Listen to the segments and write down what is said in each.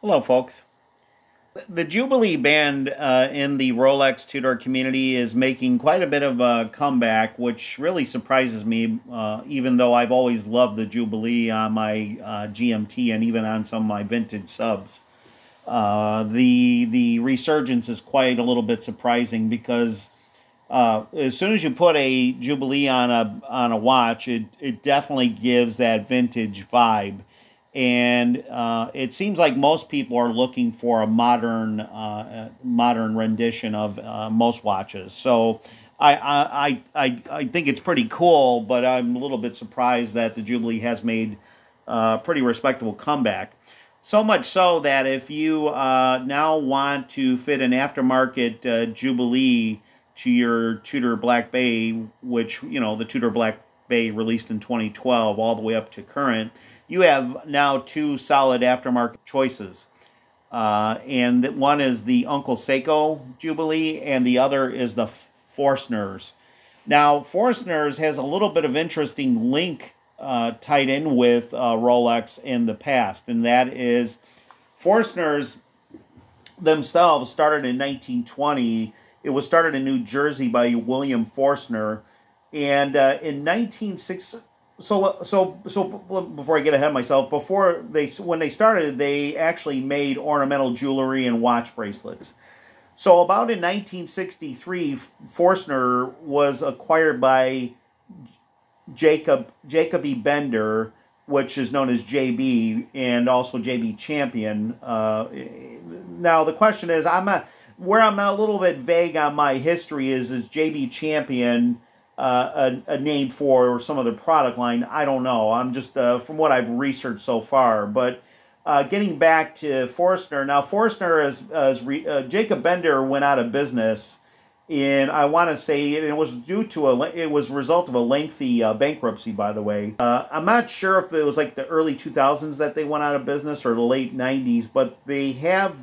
Hello, folks. The Jubilee band in the Rolex Tudor community is making quite a bit of a comeback, which really surprises me, even though I've always loved the Jubilee on my GMT and even on some of my vintage subs. The resurgence is quite a little bit surprising because as soon as you put a Jubilee on a watch, it definitely gives that vintage vibe, and it seems like most people are looking for a modern rendition of most watches. So I think it's pretty cool, but I'm a little bit surprised that the Jubilee has made a pretty respectable comeback. So much so that if you now want to fit an aftermarket Jubilee to your Tudor Black Bay, which, the Tudor Black Bay released in 2012 all the way up to current, you have now two solid aftermarket choices. And one is the Uncle Seiko Jubilee, and the other is the Forstner's. Now, Forstner's has a little bit of interesting link tied in with Rolex in the past, and that is Forstner's themselves started in 1920. It was started in New Jersey by William Forstner, and in 1960. So before I get ahead of myself, when they started, they actually made ornamental jewelry and watch bracelets. So about in 1963, Forstner was acquired by Jacoby-Bender, which is known as JB, and also JB Champion. Now the question is, where I'm a little bit vague on my history is JB Champion a name for some other product line? I don't know. I'm just from what I've researched so far. But getting back to Forstner, now Forstner Jacob-Bender went out of business, and I want to say it was it was a result of a lengthy bankruptcy. By the way, I'm not sure if it was like the early 2000s that they went out of business or the late 90s, but they have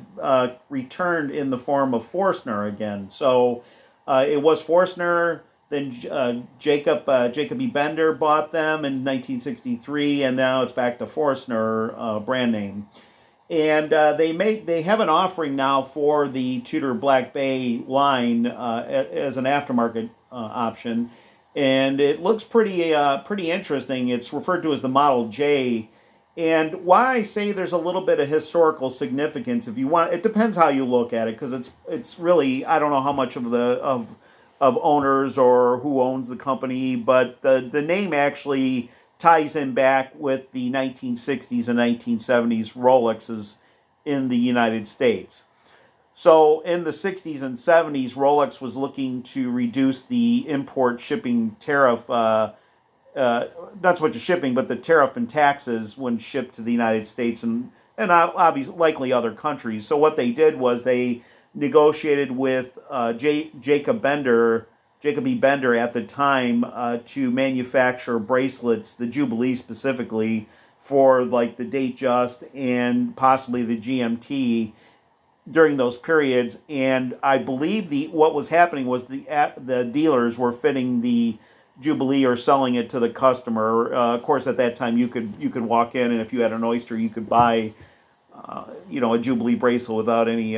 returned in the form of Forstner again. So it was Forstner. Then Jacoby-Bender bought them in 1963, and now it's back to Forstner brand name. And they have an offering now for the Tudor Black Bay line as an aftermarket option, and it looks pretty interesting. It's referred to as the Model J. And why I say there's a little bit of historical significance, if you want, it depends how you look at it, because it's really, I don't know how much of owners or who owns the company, but the name actually ties in back with the 1960s and 1970s Rolexes in the United States. So in the 60s and 70s, Rolex was looking to reduce the import shipping tariff, not so much the shipping, but the tariff and taxes when shipped to the United States and obviously likely other countries. So what they did was they negotiated with Jacoby-Bender at the time to manufacture bracelets, the Jubilee specifically, for like the Datejust and possibly the GMT during those periods. And I believe what was happening was the dealers were fitting the Jubilee or selling it to the customer. Of course, at that time you could walk in, and if you had an oyster, you could buy a Jubilee bracelet without any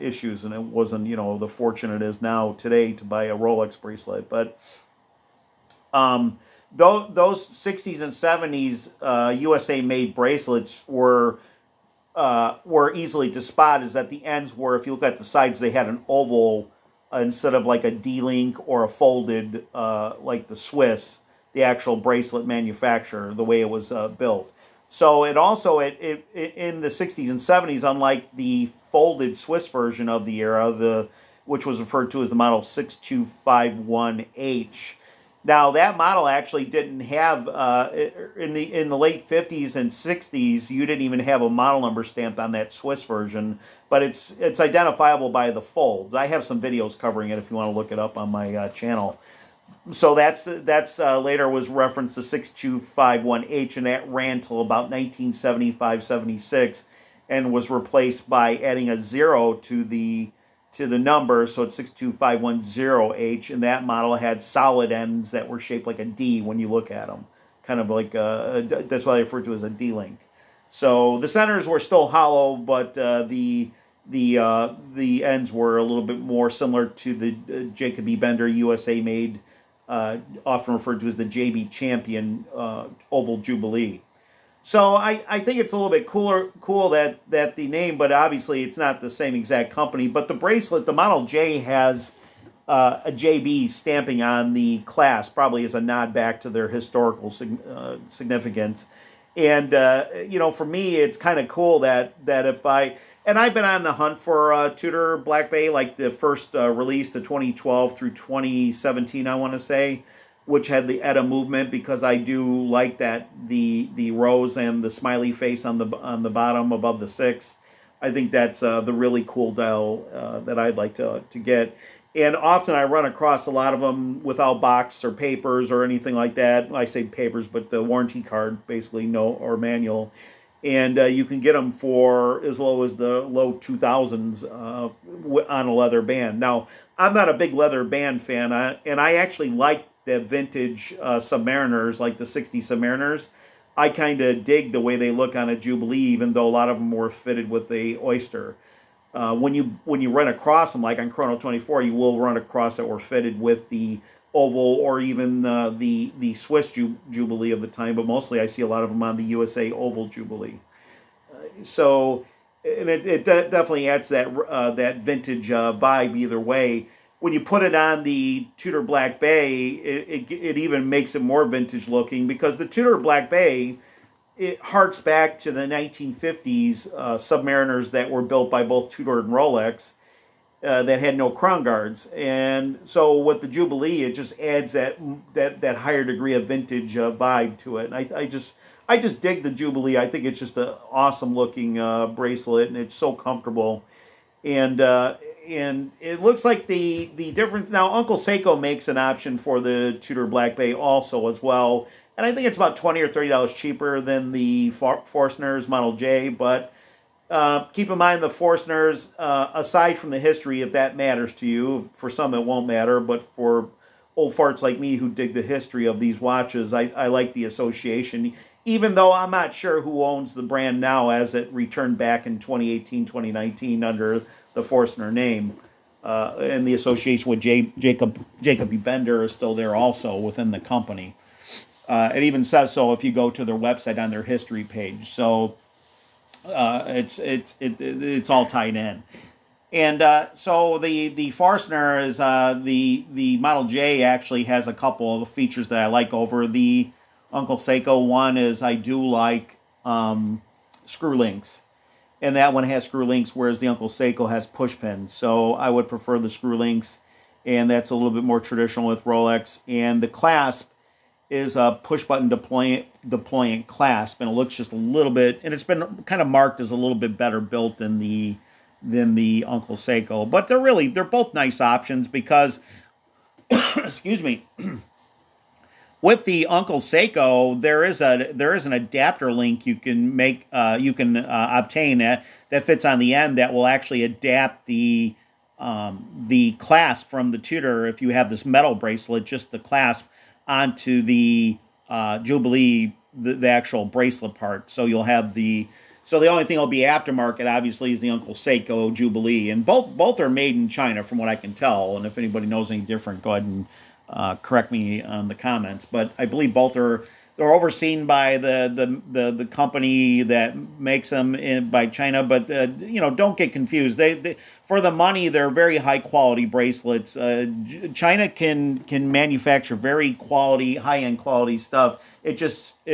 issues, and it wasn't the fortune it is now today to buy a Rolex bracelet. But those 60s and 70s USA made bracelets were easily to spot. Is that the ends were, if you look at the sides, they had an oval instead of like a D-link or a folded like the Swiss, the actual bracelet manufacturer, the way it was built. So it also, in the 60s and 70s, unlike the folded Swiss version of the era, which was referred to as the model 6251H. Now that model actually didn't have, in the late 50s and 60s, you didn't even have a model number stamped on that Swiss version, but it's identifiable by the folds. I have some videos covering it if you want to look it up on my channel. So that's later was referenced to 6251H, and that ran till about 1975-76, and was replaced by adding a 0 to the number, so it's 62510H, and that model had solid ends that were shaped like a D when you look at them, kind of like that's why they refer to as a D-link. So the centers were still hollow, but the ends were a little bit more similar to the Jacoby-Bender USA made, often referred to as the JB Champion oval Jubilee. So I think it's a little bit cool that the name, but obviously it's not the same exact company. But the bracelet, the Model J, has a JB stamping on the clasp, probably as a nod back to their historical significance. And for me, it's kind of cool that if I've been on the hunt for Tudor Black Bay, like the first release, the 2012 through 2017, I want to say, which had the ETA movement, because I do like that the rose and the smiley face on the bottom above the 6. I think that's the really cool dial that I'd like to get. And often I run across a lot of them without box or papers or anything like that. I say papers, but the warranty card, basically, or manual. And you can get them for as low as the low 2000s on a leather band. Now, I'm not a big leather band fan, and I actually like the vintage Submariners, like the 60 Submariners. I kind of dig the way they look on a Jubilee, even though a lot of them were fitted with a Oyster. When you run across them, like on Chrono 24, you will run across that were fitted with the oval or even the Swiss Jubilee of the time, but mostly I see a lot of them on the USA oval Jubilee. So, and it definitely adds that vintage vibe either way. When you put it on the Tudor Black Bay, it even makes it more vintage looking, because the Tudor Black Bay, it harks back to the 1950s Submariners that were built by both Tudor and Rolex that had no crown guards. And so with the Jubilee, it just adds that higher degree of vintage vibe to it. And I just dig the Jubilee. I think it's just an awesome looking bracelet, and it's so comfortable. And it looks like the difference now. Uncle Seiko makes an option for the Tudor Black Bay also as well, and I think it's about $20 or $30 cheaper than the Forstner's Model J. But keep in mind the Forstner's, aside from the history, if that matters to you, for some it won't matter, but for old farts like me who dig the history of these watches, I like the association. Even though I'm not sure who owns the brand now, as it returned back in 2018, 2019 under the Forstner name. And the association with Jacoby-Bender is still there also within the company. It even says so if you go to their website on their history page. So it's all tied in. And so the Forstner is the Model J actually has a couple of features that I like over the Uncle Seiko. One is I do like screw links, and that one has screw links, whereas the Uncle Seiko has push pins. So I would prefer the screw links, and that's a little bit more traditional with Rolex. And the clasp is a push button deployant clasp, and it looks just a little bit, and it's been kind of marked as a little bit better built than the Uncle Seiko. But they're both nice options, because excuse me. With the Uncle Seiko, there is an adapter link you can obtain that fits on the end that will actually adapt the clasp from the Tudor, if you have this metal bracelet, just the clasp, onto the Jubilee, the actual bracelet part. So you'll have the only thing that'll be aftermarket, obviously, is the Uncle Seiko Jubilee, and both are made in China, from what I can tell. And if anybody knows any different, go ahead and correct me on the comments, but I believe both they're overseen by the company that makes them by China. But don't get confused. They for the money, they're very high quality bracelets. China can manufacture very high end quality stuff. It just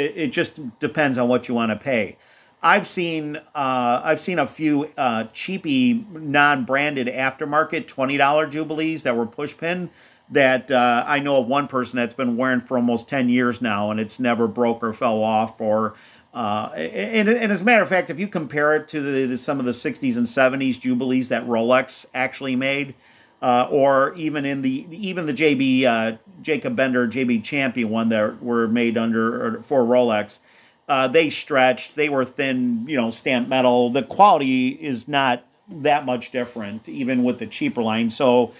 depends on what you want to pay. I've seen a few cheapy non-branded aftermarket $20 Jubilees that were push pin, that I know of one person that's been wearing for almost 10 years now, and it's never broke or fell off. And as a matter of fact, if you compare it to some of the 60s and 70s Jubilees that Rolex actually made, or even the JB Jacob-Bender JB Champion one that were made for Rolex, they stretched, they were thin, stamped metal. The quality is not that much different, even with the cheaper line. So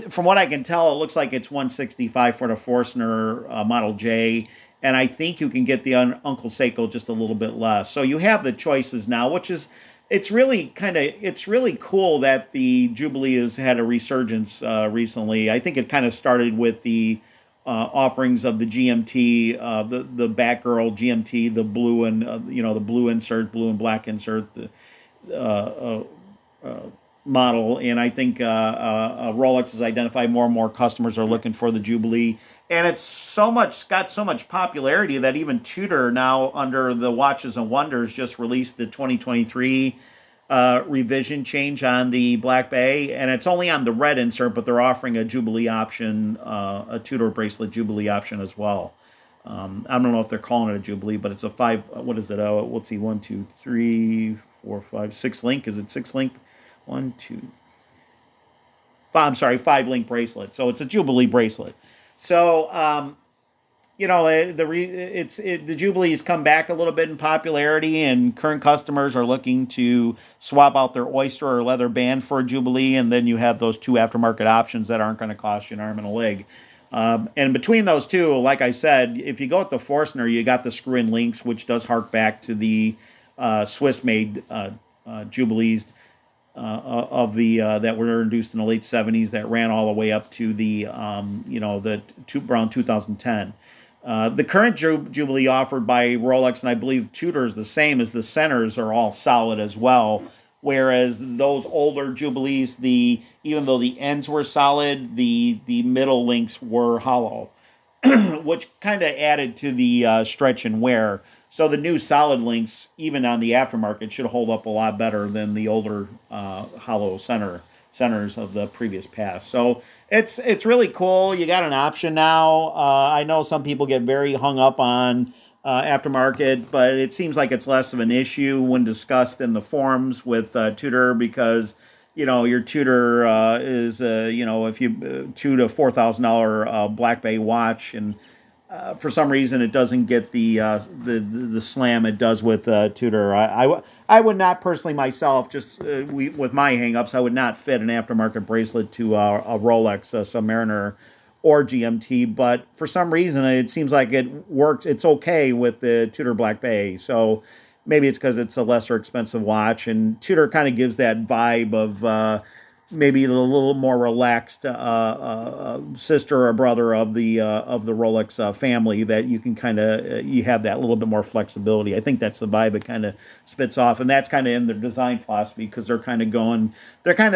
from what I can tell, it looks like it's $165 for the Forstner Model J, and I think you can get the Uncle Seiko just a little bit less. So you have the choices now, which is it's really cool that the Jubilee has had a resurgence recently. I think it kind of started with the offerings of the GMT, the Batgirl GMT, the blue and the blue insert, blue and black insert, the model, and I think Rolex has identified more and more customers are looking for the Jubilee, and it's got so much popularity that even Tudor now under the Watches and Wonders just released the 2023 revision change on the Black Bay, and it's only on the red insert, but they're offering a Jubilee option, a Tudor bracelet Jubilee option as well. I don't know if they're calling it a Jubilee, but it's a five. What is it? Let's see, 1, 2, 3, 4, 5, 6 link. Is it 6 link? 1, 2, 5. I'm sorry, 5 link bracelet. So it's a Jubilee bracelet. So the Jubilee's come back a little bit in popularity, and current customers are looking to swap out their oyster or leather band for a Jubilee, and then you have those 2 aftermarket options that aren't going to cost you an arm and a leg. And between those two, like I said, if you go with the Forstner, you got the screw-in links, which does hark back to the Swiss-made Jubilees that were introduced in the late 70s that ran all the way up to the around 2010. The current Jubilee offered by Rolex, and I believe Tudor is the same, as the centers are all solid as well. Whereas those older Jubilees, even though the ends were solid, the middle links were hollow, which kind of added to the stretch and wear. So the new solid links, even on the aftermarket, should hold up a lot better than the older hollow centers of the previous past. So it's really cool. You got an option now. I know some people get very hung up on aftermarket, but it seems like it's less of an issue when discussed in the forums with Tudor, because your Tudor is if you $2,000 to $4,000 Black Bay watch, and for some reason it doesn't get the slam it does with Tudor. I would not personally myself, just with my hangups, I would not fit an aftermarket bracelet to a Rolex, a Submariner, or GMT, but for some reason it seems like it works. It's okay with the Tudor Black Bay, so maybe it's because it's a lesser expensive watch, and Tudor kind of gives that vibe of maybe a little more relaxed sister or brother of the Rolex family, that you can you have that little bit more flexibility. I think that's the vibe it kind of spits off, and that's kind of in their design philosophy, because they're kind of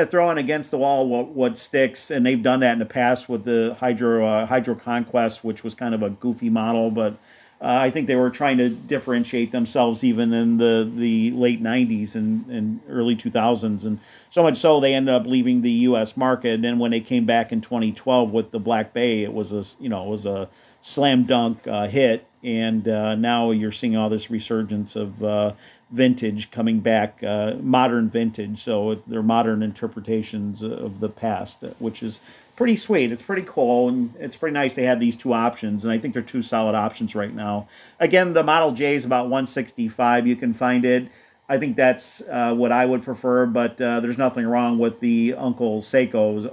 throwing against the wall what sticks, and they've done that in the past with the Hydro Conquest, which was kind of a goofy model, but I think they were trying to differentiate themselves even in the late 90s and early 2000s, and so much so they ended up leaving the U.S. market. And then when they came back in 2012 with the Black Bay, it was a slam dunk hit, and now you're seeing all this resurgence of vintage coming back, modern vintage. So they're modern interpretations of the past, which is pretty sweet. It's pretty cool, and it's pretty nice to have these 2 options, and I think they're 2 solid options right now. Again, the Model J is about $165. You can find it. I think that's what I would prefer, but there's nothing wrong with the Uncle Seiko's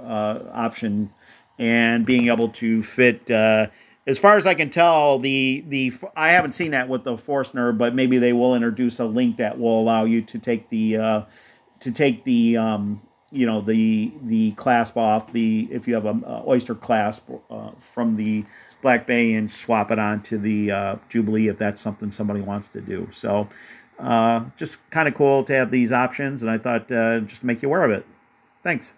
option and being able to fit. As far as I can tell, I haven't seen that with the Forstner, but maybe they will introduce a link that will allow you to take the clasp off if you have a oyster clasp from the Black Bay, and swap it onto the Jubilee if that's something somebody wants to do. So just kind of cool to have these options, and I thought just to make you aware of it. Thanks.